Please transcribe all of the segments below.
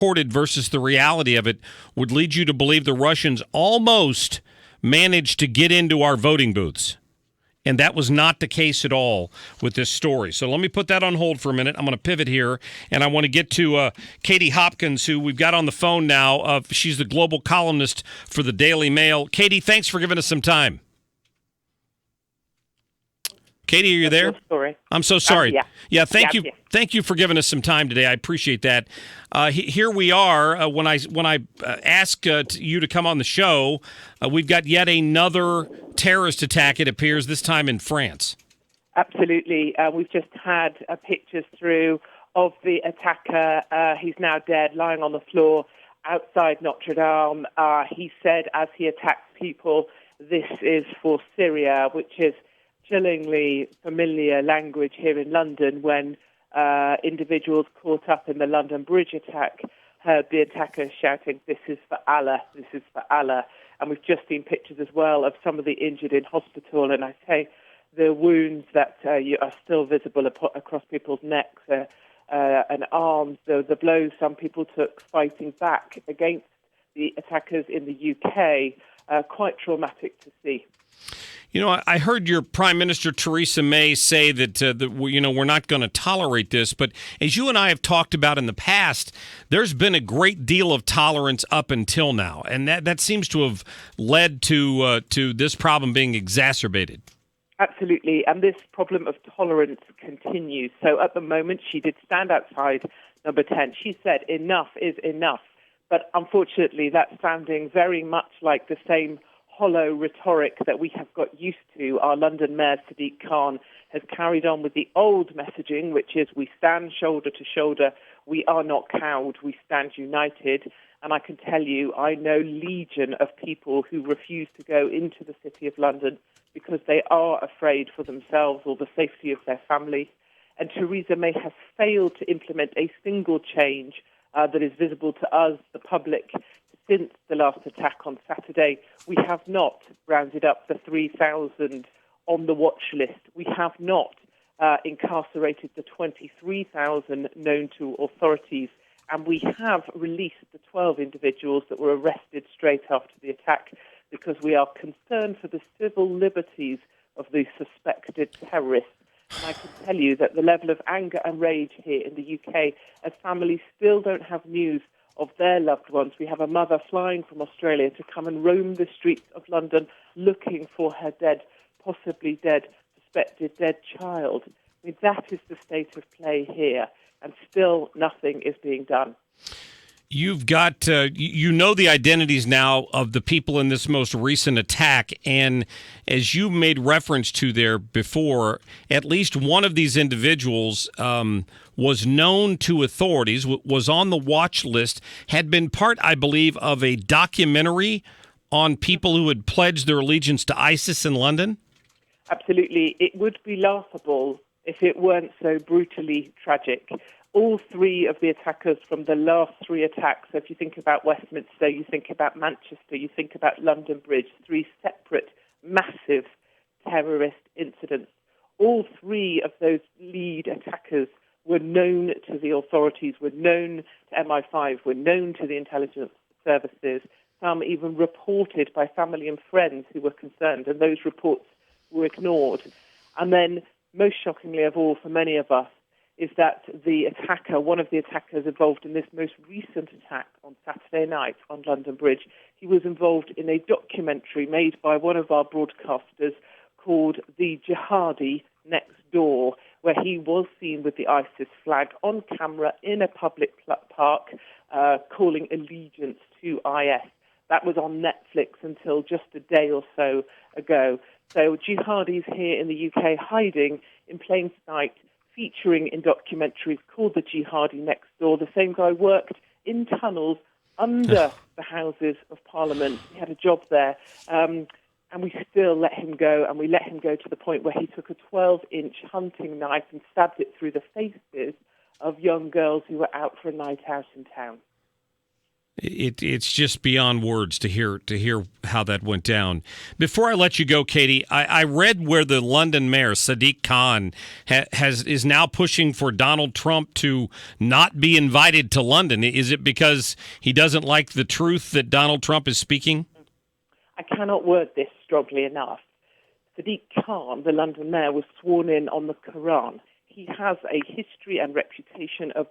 reported versus the reality of it would lead you to believe the Russians almost managed to get into our voting booths. And that was not the case at all with this story. So let me put that on hold for a minute. I'm going to pivot here, and I want to get to Katie Hopkins, who we've got on the phone now. She's the global columnist for the Daily Mail. Katie, thanks for giving us some time. Katie, are you there? Sorry. I'm so sorry. Yeah. Thank you. Thank you for giving us some time today. I appreciate that. Here we are. When I ask you to come on the show, we've got yet another terrorist attack, it appears, this time in France. Absolutely. We've just had pictures through of the attacker. He's now dead, lying on the floor outside Notre Dame. He said as he attacks people, "This is for Syria," which is chillingly familiar language here in London when individuals caught up in the London Bridge attack heard the attacker shouting, "This is for Allah, this is for Allah." And we've just seen pictures as well of some of the injured in hospital. And I say the wounds that are still visible across people's necks and arms, the blows some people took fighting back against the attackers in the UK, quite traumatic to see. You know, I heard your Prime Minister Theresa May say that we're not going to tolerate this. But as you and I have talked about in the past, there's been a great deal of tolerance up until now, and that seems to have led to this problem being exacerbated. Absolutely, and this problem of tolerance continues. So at the moment, she did stand outside Number 10. She said, "Enough is enough," but unfortunately, that's sounding very much like the same hollow rhetoric that we have got used to. Our London Mayor, Sadiq Khan, has carried on with the old messaging, which is we stand shoulder to shoulder, we are not cowed, we stand united. And I can tell you, I know legion of people who refuse to go into the City of London because they are afraid for themselves or the safety of their family. And Theresa May has failed to implement a single change that is visible to us, the public. Since the last attack on Saturday, we have not rounded up the 3,000 on the watch list. We have not incarcerated the 23,000 known to authorities. And we have released the 12 individuals that were arrested straight after the attack because we are concerned for the civil liberties of the suspected terrorists. And I can tell you that the level of anger and rage here in the UK, as families still don't have news of their loved ones. We have a mother flying from Australia to come and roam the streets of London looking for her dead, possibly dead, suspected dead child. I mean, that is the state of play here, and still nothing is being done. You've got, the identities now of the people in this most recent attack, and as you made reference to there before, at least one of these individuals was known to authorities, was on the watch list, had been part, I believe, of a documentary on people who had pledged their allegiance to ISIS in London? Absolutely. It would be laughable if it weren't so brutally tragic. All three of the attackers from the last three attacks, so if you think about Westminster, you think about Manchester, you think about London Bridge, three separate massive terrorist incidents. All three of those lead attackers were known to the authorities, were known to MI5, were known to the intelligence services, some even reported by family and friends who were concerned, and those reports were ignored. And then, most shockingly of all for many of us, is that the attacker, one of the attackers involved in this most recent attack on Saturday night on London Bridge, he was involved in a documentary made by one of our broadcasters called The Jihadi Next Door, where he was seen with the ISIS flag on camera in a public park calling allegiance to IS. That was on Netflix until just a day or so ago. So jihadis here in the UK hiding in plain sight, featuring in documentaries called The Jihadi Next Door. The same guy worked in tunnels under the Houses of Parliament. He had a job there, and we still let him go, and we let him go to the point where he took a 12-inch hunting knife and stabbed it through the faces of young girls who were out for a night out in town. It's just beyond words to hear how that went down. Before I let you go, Katie, I read where the London mayor Sadiq Khan is now pushing for Donald Trump to not be invited to London. Is it because he doesn't like the truth that Donald Trump is speaking? I cannot word this strongly enough. Sadiq Khan, the London mayor, was sworn in on the Quran. He has a history and reputation of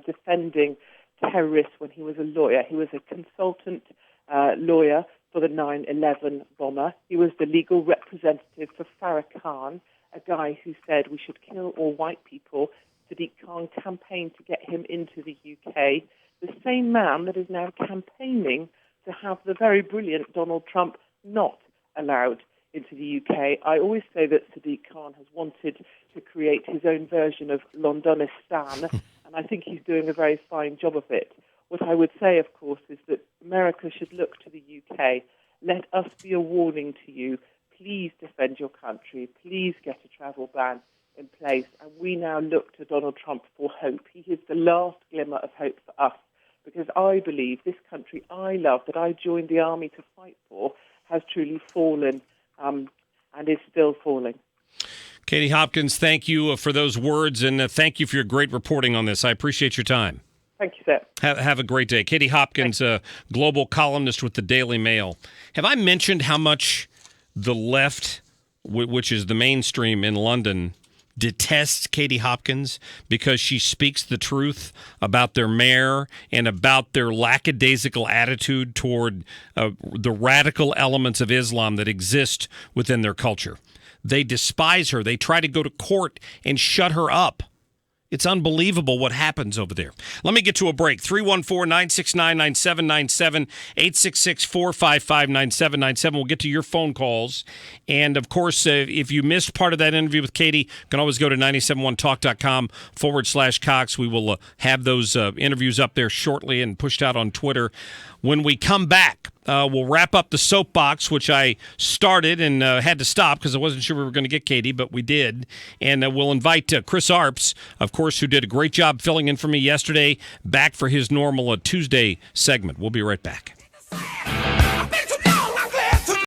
defending terrorists when he was a lawyer. He was a consultant lawyer for the 9/11 bomber. He was the legal representative for Farah Khan, a guy who said we should kill all white people. Sadiq Khan campaigned to get him into the UK. The same man that is now campaigning to have the very brilliant Donald Trump not allowed into the UK. I always say that Sadiq Khan has wanted to create his own version of Londonistan, and I think he's doing a very fine job of it. What I would say, of course, is that America should look to the UK. Let us be a warning to you. Please defend your country. Please get a travel ban in place. And we now look to Donald Trump for hope. He is the last glimmer of hope for us, because I believe this country I love, that I joined the army to fight for, has truly fallen and is still falling. Katie Hopkins, thank you for those words, and thank you for your great reporting on this. I appreciate your time. Thank you, sir. Have a great day. Katie Hopkins, global columnist with the Daily Mail. Have I mentioned how much the left, which is the mainstream in London, detests Katie Hopkins because she speaks the truth about their mayor and about their lackadaisical attitude toward the radical elements of Islam that exist within their culture? They despise her. They try to go to court and shut her up. It's unbelievable what happens over there. Let me get to a break. 314-969-9797, 866-455-9797. We'll get to your phone calls. And, of course, if you missed part of that interview with Katie, you can always go to 971talk.com/Cox. We will have those interviews up there shortly and pushed out on Twitter. When we come back, we'll wrap up the soapbox, which I started and had to stop because I wasn't sure we were going to get Katie, but we did. And we'll invite Chris Arps, of course, who did a great job filling in for me yesterday, back for his normal Tuesday segment. We'll be right back.